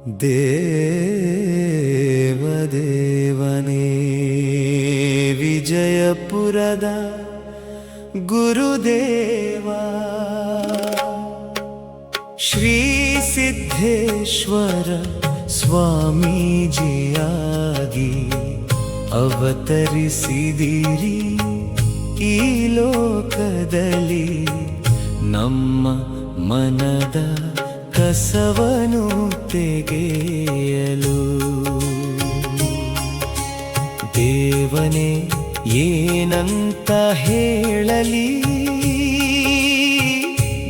ದೇವದೇವನೇ ವಿಜಯಪುರದ ಗುರುದೇವ ಶ್ರೀ ಸಿದ್ಧೇಶ್ವರ ಸ್ವಾಮೀಜಿಯಾಗಿ ಅವತರಿಸಿದಿರಿ ಈ ಲೋಕದಲ್ಲಿ ನಮ್ಮ ಮನದ ಕಸವನು ತೆಗೆಯಲು. ದೇವನೇ ಏನಂತ ಹೇಳಲಿ,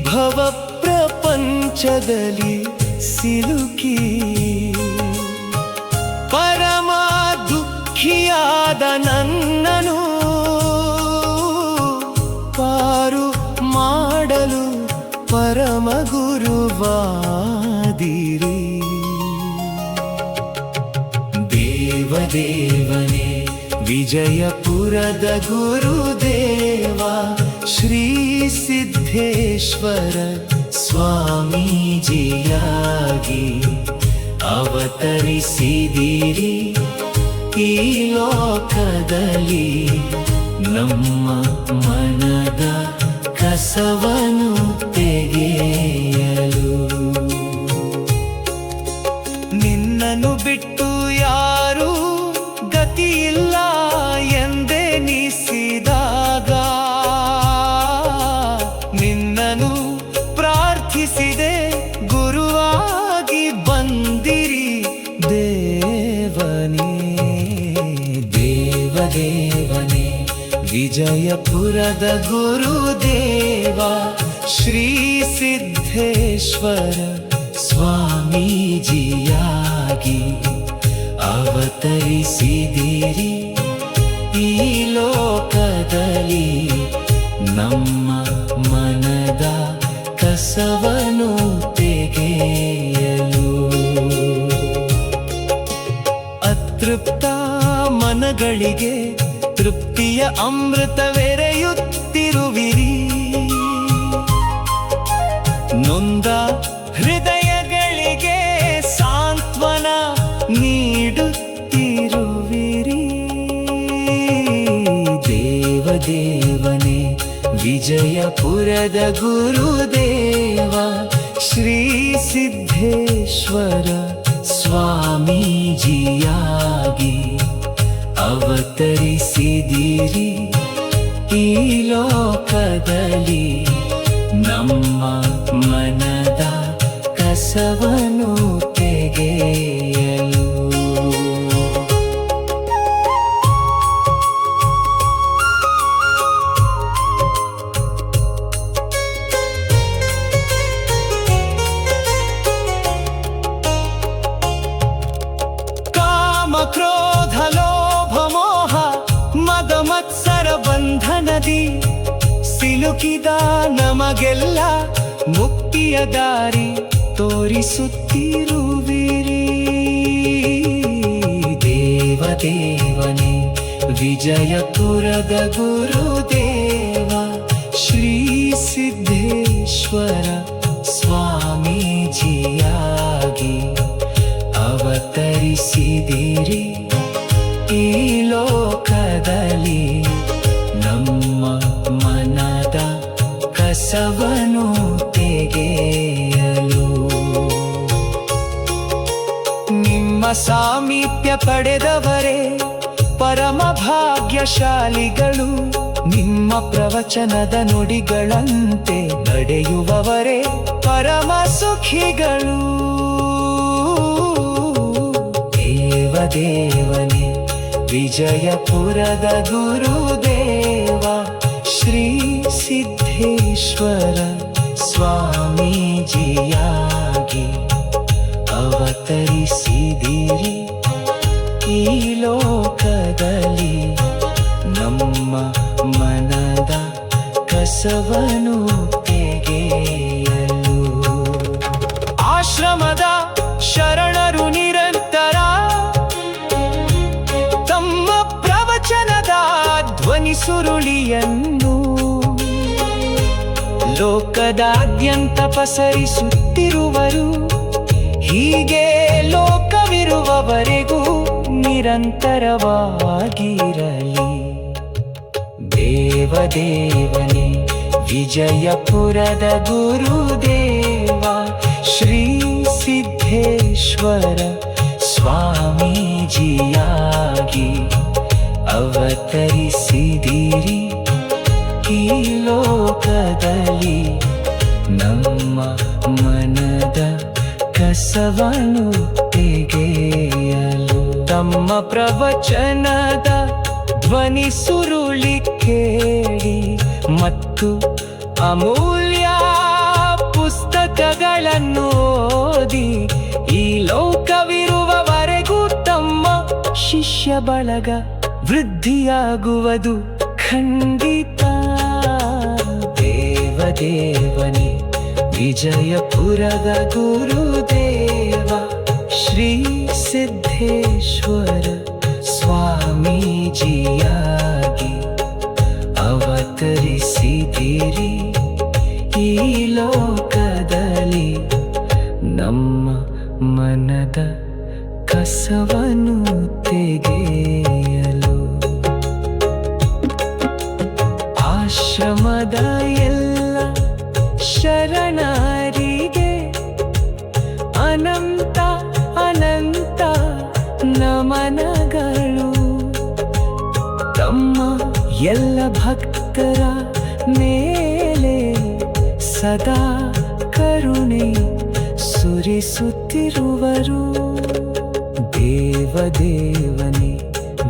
ಭವ ಪ್ರಪಂಚದಲ್ಲಿ ಸಿಲುಕಿ ಪರಮ ದುಃಖಿಯಾದ ನನ್ನನು ಪಾರು ಮಾಡಲು ಪರಮ ಗುರುವಾದಿರಿ. ದೇವದೇವನೇ ವಿಜಯಪುರದ ಗುರುದೇವ ಶ್ರೀ ಸಿದ್ಧೇಶ್ವರ ಸ್ವಾಮೀಜಿಯಾಗಿ ಅವತರಿಸಿದಿರಿ ಈ ಲೋಕದಲ್ಲಿ ನಮ್ಮ ಮನದ ಕಸವನು ತೆಗೆಯಲು. ನಿನ್ನನ್ನು ಬಿಟ್ಟು ಯಾರೂ ಗತಿಯಿಲ್ಲ ಎಂದೆನಿಸಿದಾಗ ನಿನ್ನನ್ನು ಪ್ರಾರ್ಥಿಸಿದೆ, ಗುರುವಾಗಿ ಬಂದಿರಿ ದೇವನೇ. ದೇವದೇವನೇ ವಿಜಯಪುರದ ಗುರುದೇವ ಶ್ರೀ ಸಿದ್ಧೇಶ್ವರ ಸ್ವಾಮೀಜಿಯಾಗಿ ಅವತರಿಸಿದಿರಿ ಈ ಲೋಕದಲ್ಲಿ ನಮ್ಮ ಮನದ ಕಸವನು ತೆಗೆಯಲು. ಅತೃಪ್ತ ಮನಗಳಿಗೆ ತೃಪ್ತಿಯ ಅಮೃತವೆರೆಯುತ್ತಿರುವಿರಿ, ನೊಂದ ಹೃದಯಗಳಿಗೆ ಸಾಂತ್ವನ ನೀಡುತ್ತಿರುವಿರಿ. ದೇವದೇವನೇ ವಿಜಯಪುರದ ಗುರುದೇವ ಶ್ರೀ ಸಿದ್ಧೇಶ್ವರ ಸ್ವಾಮೀಜಿಯಾಗಿ ಅವತರಿಸಿದಿರಿ ಈ ಲೋಕದಲ್ಲಿ ನಮ್ಮ ಮನದ ಕಸವನು ತೆಗೆಯಲು. ಕಾಮ ಕ್ರೋಧ ಲೋಭ ಮೋಹ ಮದ ಮತ್ಸರ ಬಂಧನದಿ ಸಿಲುಕಿದ ನಮಗೆಲ್ಲ ಮುಕ್ತಿಯ ದಾರಿ ತೋರಿಸುತ್ತಿರುವಿರಿ. ದೇವದೇವನೇ ವಿಜಯಪುರದ ಗುರುದೇವ ಶ್ರೀ ಸಿದ್ಧೇಶ್ವರ ಸ್ವಾಮೀಜಿಯಾಗಿ ಅವತರಿಸಿದಿರಿ ಈ ಲೋಕದಲ್ಲಿ ನಮ್ಮ ಮನದ ಕಸವನು ತೆಗೆಯಲು. ನಿಮ್ಮ ಸಾಮೀಪ್ಯ ಪಡೆದವರೇ ಪರಮ ಭಾಗ್ಯಶಾಲಿಗಳು, ನಿಮ್ಮ ಪ್ರವಚನದ ನುಡಿಗಳಂತೆ ನಡೆಯುವವರೇ ಪರಮ ಸುಖಿಗಳು. ದೇವದೇವನೇ ವಿಜಯಪುರದ ಗುರುದೇವ ಶ್ರೀ ಸಿದ್ಧೇಶ್ವರ ಸ್ವಾಮೀಜಿಯಾಗಿ ಅವತರಿಸಿದಿರಿ ಈ ಲೋಕದಲ್ಲಿ ನಮ್ಮ ಮನದ ಕಸವನು ತೆಗೆಯಲು. ಆಶ್ರಮದ ಶರಣರು ನಿರಂತರ ತಮ್ಮ ಪ್ರವಚನದ ಧ್ವನಿ ಸುರುಳಿಯನ್ನು ಲೋಕದಾದ್ಯಂತ ಪಸರಿಸುತ್ತಿರುವರು. ಹೀಗೆ ಇರುವವರೆಗೂ ನಿರಂತರವಾಗಿರಲಿ. ದೇವದೇವನೇ ವಿಜಯಪುರದ ಗುರುದೇವ ಶ್ರೀ ಸಿದ್ಧೇಶ್ವರ ಸ್ವಾಮೀಜಿಯಾಗಿ ಅವತರಿಸಿದಿರಿ ಈ ಲೋಕದಲ್ಲಿ. ನಮ್ಮ ಮನದ ಕಸವನ್ನು ತೆಗೆಯಲು ತಮ್ಮ ಪ್ರವಚನದ ಧ್ವನಿ ಸುರುಳಿ ಕೇಳಿ ಮತ್ತು ಅಮೂಲ್ಯ ಪುಸ್ತಕಗಳನ್ನು ಓದಿ ಈ ಲೋಕವಿರುವವರೆಗೂ ತಮ್ಮ ಶಿಷ್ಯ ಬಳಗ ವೃದ್ಧಿಯಾಗುವುದು ಖಂಡಿತ. ದೇವದೇವನೇ ವಿಜಯಪುರದ ಗುರುದೇವ ಶ್ರೀ ಸಿದ್ಧೇಶ್ವರ ಸ್ವಾಮೀಜಿಯಾಗಿ ಅವತರಿಸಿದಿರಿ ಈ ಲೋಕದಲ್ಲಿ. ನಮ್ಮ ಮನದ ಕಸವನ್ನು ತೆಗೆಯಲು ಆಶ್ರಮದ ಎಲ್ಲ ಶರಣರಿಗೆ ಅನಂತ ಅನಂತ ನಮನಗಳು. ತಮ್ಮ ಎಲ್ಲ ಭಕ್ತರ ಮೇಲೆ ಸದಾ ಕರುಣೆ ಸುರಿಸುತ್ತಿರುವರು. ದೇವದೇವನೇ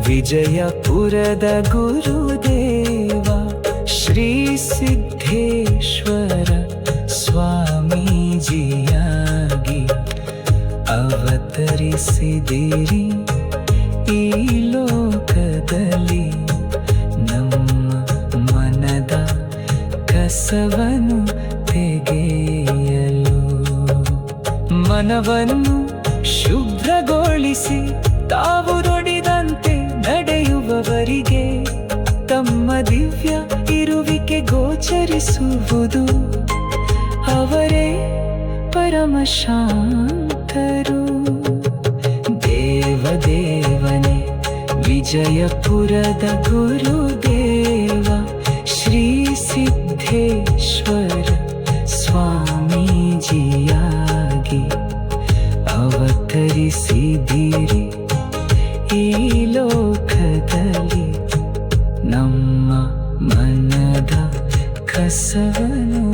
ವಿಜಯಪುರದ ಗುರುದೇವ ಶ್ರೀ ಸಿದ್ಧೇಶ್ವರ ಸ್ವಾಮೀಜಿಯಾಗಿ ಅವತರಿಸಿದಿರಿ ಈ ಲೋಕದಲ್ಲಿ. ನಮ್ಮ ಮನದ ಕಸವನ್ನು ತೆಗೆಯಲು ಮನವನ್ನು ಶುಭ್ರಗೊಳಿಸಿ ತಾವು ನುಡಿದಂತೆ ನಡೆಯುವವರಿಗೆ ತಮ್ಮ ದಿವ್ಯ ಇರುವಿಕೆ ಗೋಚರಿಸುವುದು. ಅವರೇ ಪರಮಶಾಂತರು. ದೇವದೇವನೇ ವಿಜಯಪುರದ ಗುರುದೇವ ಶ್ರೀ ಸಿದ್ಧೇಶ್ವರ ಸ್ವಾಮೀಜಿಯಾಗಿ ಅವತರಿಸಿದಿರಿ ಈ ಲೋಕದಲ್ಲಿ. ನಮ್ಮ ಮನದ ಕಸವನ್ನು